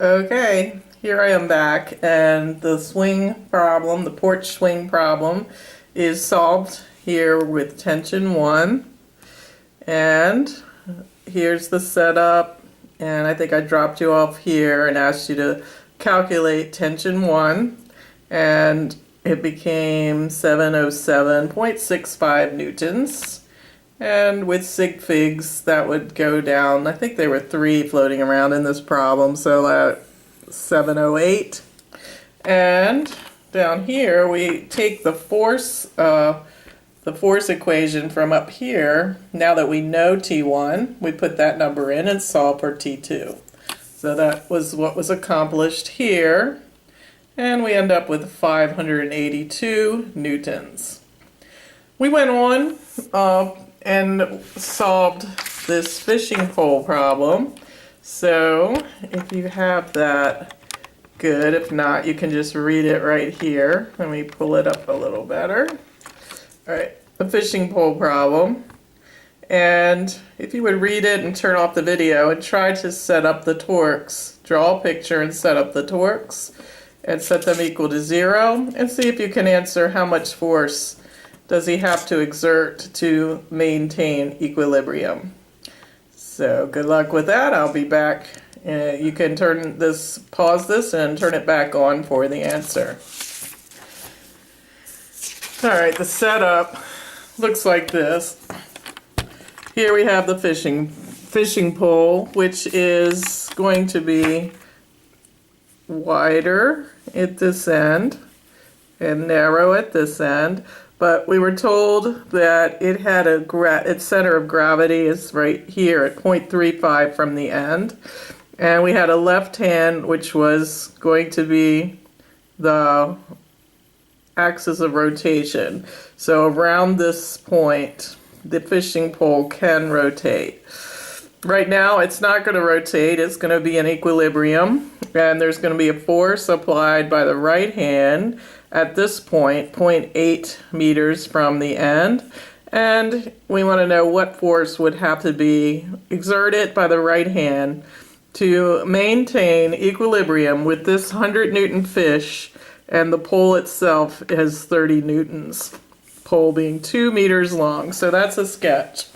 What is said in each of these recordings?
Okay, here I am back, and the swing problem, the porch swing problem, is solved here with tension 1. And here's the setup, and I think I dropped you off here and asked you to calculate tension 1, and it became 707.65 newtons. And with sig figs, that would go down. I think there were 3 floating around in this problem, so that 708. And down here, we take the force equation from up here. Now that we know T1, we put that number in and solve for T2. So that was what was accomplished here. And we end up with 582 newtons. We went on and solved this fishing pole problem. So if you have that, good. If not, you can just read it right here. Let me pull it up a little better. All right, the fishing pole problem. And if you would read it and turn off the video and try to set up the torques, draw a picture and set up the torques and set them equal to 0, and see if you can answer how much force does he have to exert to maintain equilibrium. So good luck with that. I'll be back. You can pause this and turn it back on for the answer. All right, the setup looks like this. Here we have the fishing pole, which is going to be wider at this end and narrow at this end. But we were told that it had its center of gravity is right here at 0.35 from the end. And we had a left hand, which was going to be the axis of rotation. So around this point, the fishing pole can rotate. Right now, it's not going to rotate. It's going to be in equilibrium. And there's going to be a force applied by the right hand at this point, 0.8 meters from the end. And we want to know what force would have to be exerted by the right hand to maintain equilibrium with this 100 Newton fish, and the pole itself has 30 newtons, pole being 2 meters long. So that's a sketch.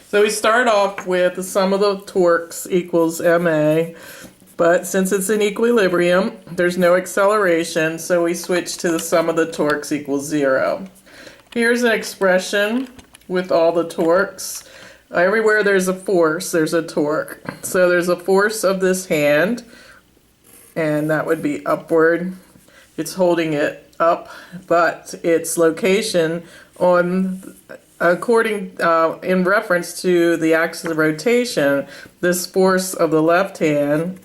So we start off with the sum of the torques equals ma. But since it's in equilibrium, there's no acceleration, so we switch to the sum of the torques equals 0. Here's an expression with all the torques. Everywhere there's a force, there's a torque. So there's a force of this hand, and that would be upward. It's holding it up, but its location in reference to the axis of rotation, this force of the left hand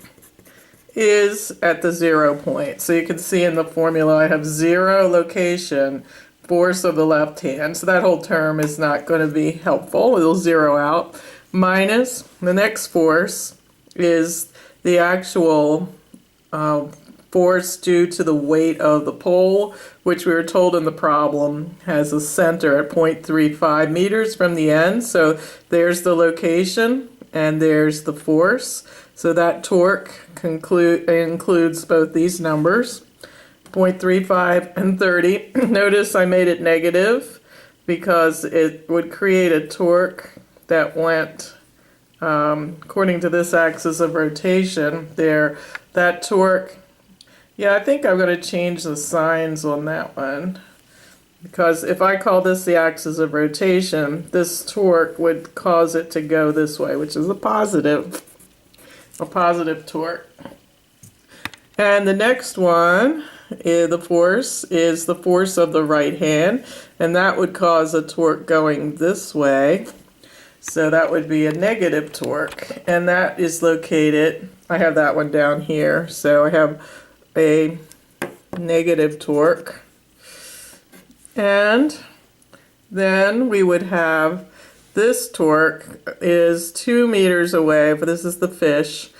is at the 0 point. So you can see in the formula I have 0 location, force of the left hand. So that whole term is not going to be helpful. It'll zero out. Minus the next force is the actual force due to the weight of the pole, which we were told in the problem has a center at 0.35 meters from the end. So there's the location and there's the force. So that torque includes both these numbers, 0.35 and 30. Notice I made it negative because it would create a torque that went, according to this axis of rotation there, that torque, yeah, I think I'm going to change the signs on that one. Because if I call this the axis of rotation, this torque would cause it to go this way, which is a positive torque. And the next one, the force, is the force of the right hand, and that would cause a torque going this way. So that would be a negative torque, and that is located, I have that one down here, so I have a negative torque. And then we would have this torque is 2 meters away, but this is the fish.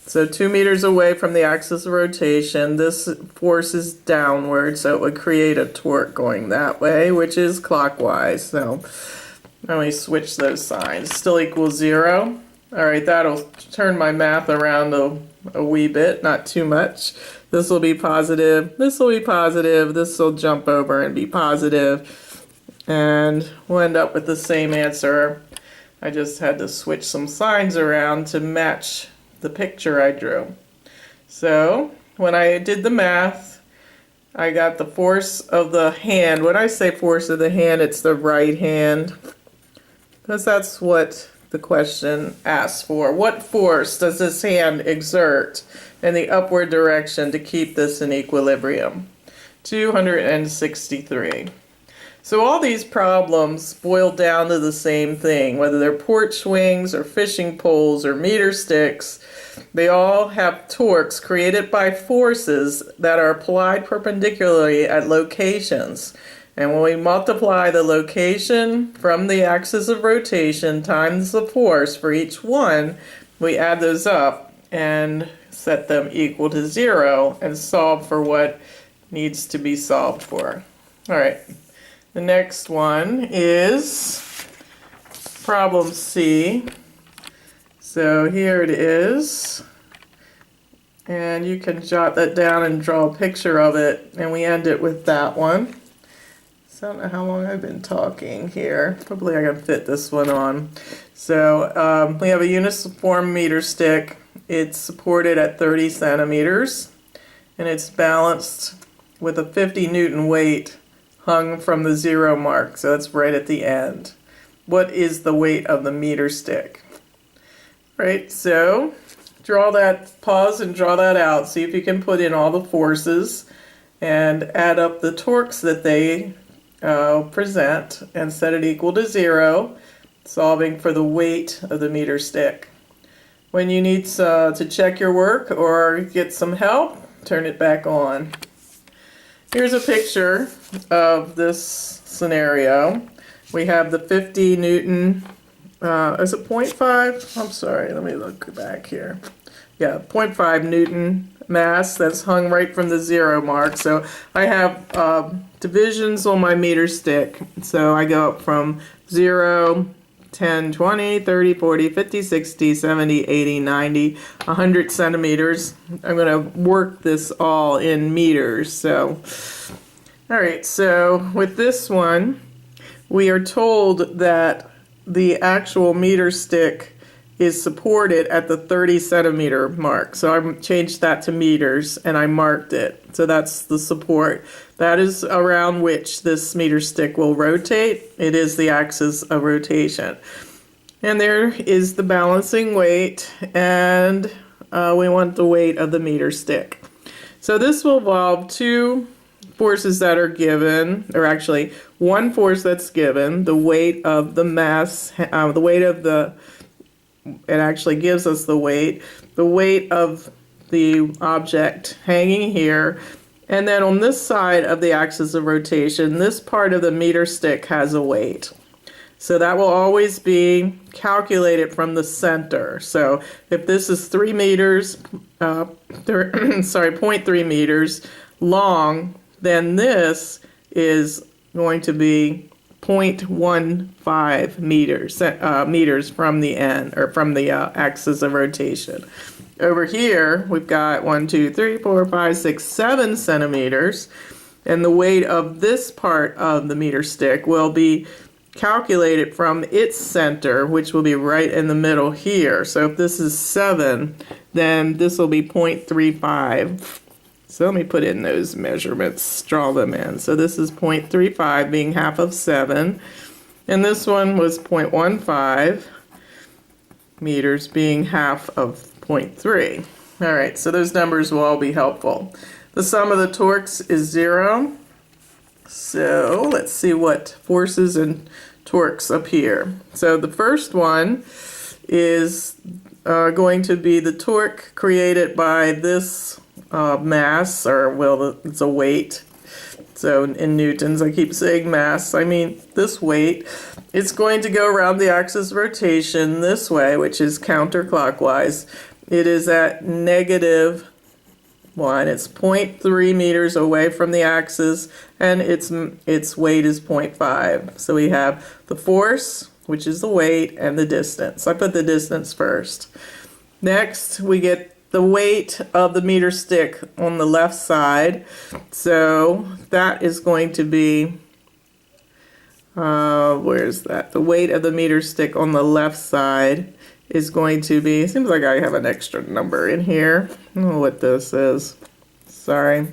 So 2 meters away from the axis of rotation, this force is downward, so it would create a torque going that way, which is clockwise. So let me switch those signs. Still equals 0. All right, that'll turn my math around to a wee bit, not too much. This will be positive, this will be positive, this will jump over and be positive, and we'll end up with the same answer. I just had to switch some signs around to match the picture I drew. So when I did the math, I got the force of the hand. When I say force of the hand, it's the right hand, because that's what the question asks for. What force does this hand exert in the upward direction to keep this in equilibrium? 263. So all these problems boil down to the same thing, whether they're porch swings or fishing poles or meter sticks. They all have torques created by forces that are applied perpendicularly at locations. And when we multiply the location from the axis of rotation times the force for each one, we add those up and set them equal to 0 and solve for what needs to be solved for. All right, the next one is problem C. So here it is. And you can jot that down and draw a picture of it, and we end it with that one. I don't know how long I've been talking here. Probably I can fit this one on. So we have a uniform meter stick. It's supported at 30 centimeters, and it's balanced with a 50 Newton weight hung from the 0 mark. So that's right at the end. What is the weight of the meter stick? Right, so pause and draw that out. See if you can put in all the forces and add up the torques that they present and set it equal to 0, solving for the weight of the meter stick. When you need to check your work or get some help, turn it back on. Here's a picture of this scenario. We have the 50 Newton, is it 0.5? I'm sorry, let me look back here. Yeah, 0.5 Newton mass that's hung right from the 0 mark. So I have divisions on my meter stick. So I go up from 0, 10, 20, 30, 40, 50, 60, 70, 80, 90, 100 centimeters. I'm going to work this all in meters. So, all right, so with this one, we are told that the actual meter stick is supported at the 30 centimeter mark. So I changed that to meters and I marked it. So that's the support. That is around which this meter stick will rotate. It is the axis of rotation. And there is the balancing weight, and we want the weight of the meter stick. So this will involve two forces that are given, or actually one force that's given, the weight of the mass, the weight of the, it actually gives us the weight of the object hanging here, and then on this side of the axis of rotation, this part of the meter stick has a weight. So that will always be calculated from the center. So if this is 3 meters, 0.3 meters long, then this is going to be 0.15 meters from the end, or from the axis of rotation. Over here, we've got 1, 2, 3, 4, 5, 6, 7 centimeters, and the weight of this part of the meter stick will be calculated from its center, which will be right in the middle here. So if this is 7, then this will be 0.35. So let me put in those measurements, draw them in. So this is 0.35 being half of 7, and this one was 0.15 meters being half of 0.3. All right, so those numbers will all be helpful. The sum of the torques is 0. So let's see what forces and torques appear. So the first one is going to be the torque created by this mass, or well, it's a weight. So in newtons, I keep saying mass, I mean this weight. It's going to go around the axis of rotation this way, which is counterclockwise. It is at -1. It's 0.3 meters away from the axis, and its weight is 0.5. So we have the force, which is the weight, and the distance. I put the distance first. Next, we get the weight of the meter stick on the left side. So that is going to be, where's that? The weight of the meter stick on the left side is going to be, seems like I have an extra number in here. I don't know what this is. Sorry.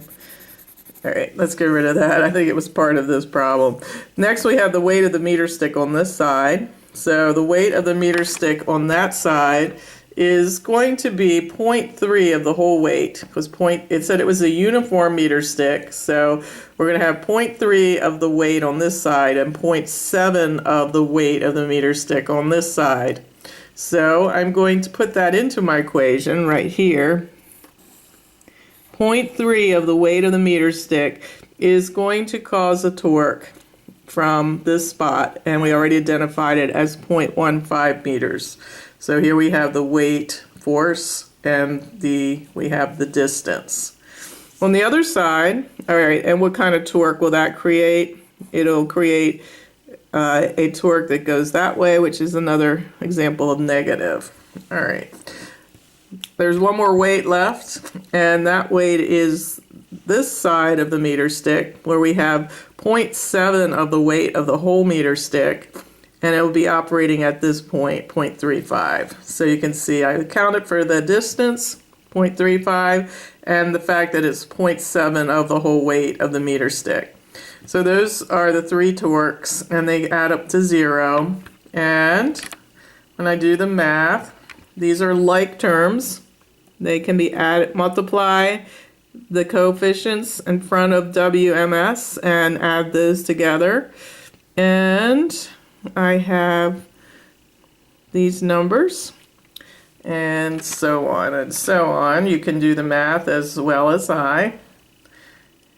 All right, let's get rid of that. I think it was part of this problem. Next, we have the weight of the meter stick on this side. So the weight of the meter stick on that side is going to be 0.3 of the whole weight, because it said it was a uniform meter stick. So we're going to have 0.3 of the weight on this side and 0.7 of the weight of the meter stick on this side. So I'm going to put that into my equation right here. 0.3 of the weight of the meter stick is going to cause a torque from this spot, and we already identified it as 0.15 meters. So here we have the weight, force, and we have the distance. On the other side, all right, and what kind of torque will that create? It'll create a torque that goes that way, which is another example of negative. All right. There's one more weight left, and that weight is this side of the meter stick, where we have 0.7 of the weight of the whole meter stick, and it will be operating at this point, 0.35. So you can see I accounted for the distance, 0.35, and the fact that it's 0.7 of the whole weight of the meter stick. So those are the three torques, and they add up to 0. And when I do the math, these are like terms. They can be added, multiply the coefficients in front of WMS and add those together. And I have these numbers, and so on and so on. You can do the math as well as I.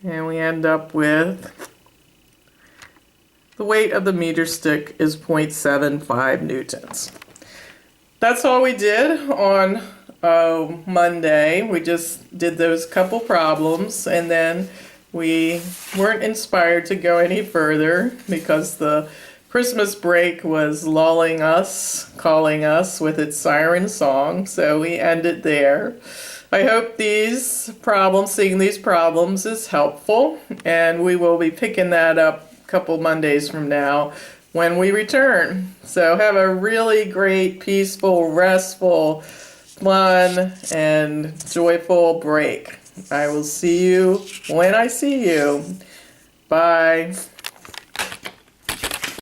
And we end up with the weight of the meter stick is 0.75 newtons. That's all we did on Monday. We just did those couple problems, and then we weren't inspired to go any further because the Christmas break was lulling us, calling us with its siren song, so we ended there. I hope seeing these problems is helpful, and we will be picking that up a couple Mondays from now when we return. So have a really great, peaceful, restful, fun, and joyful break. I will see you when I see you. Bye.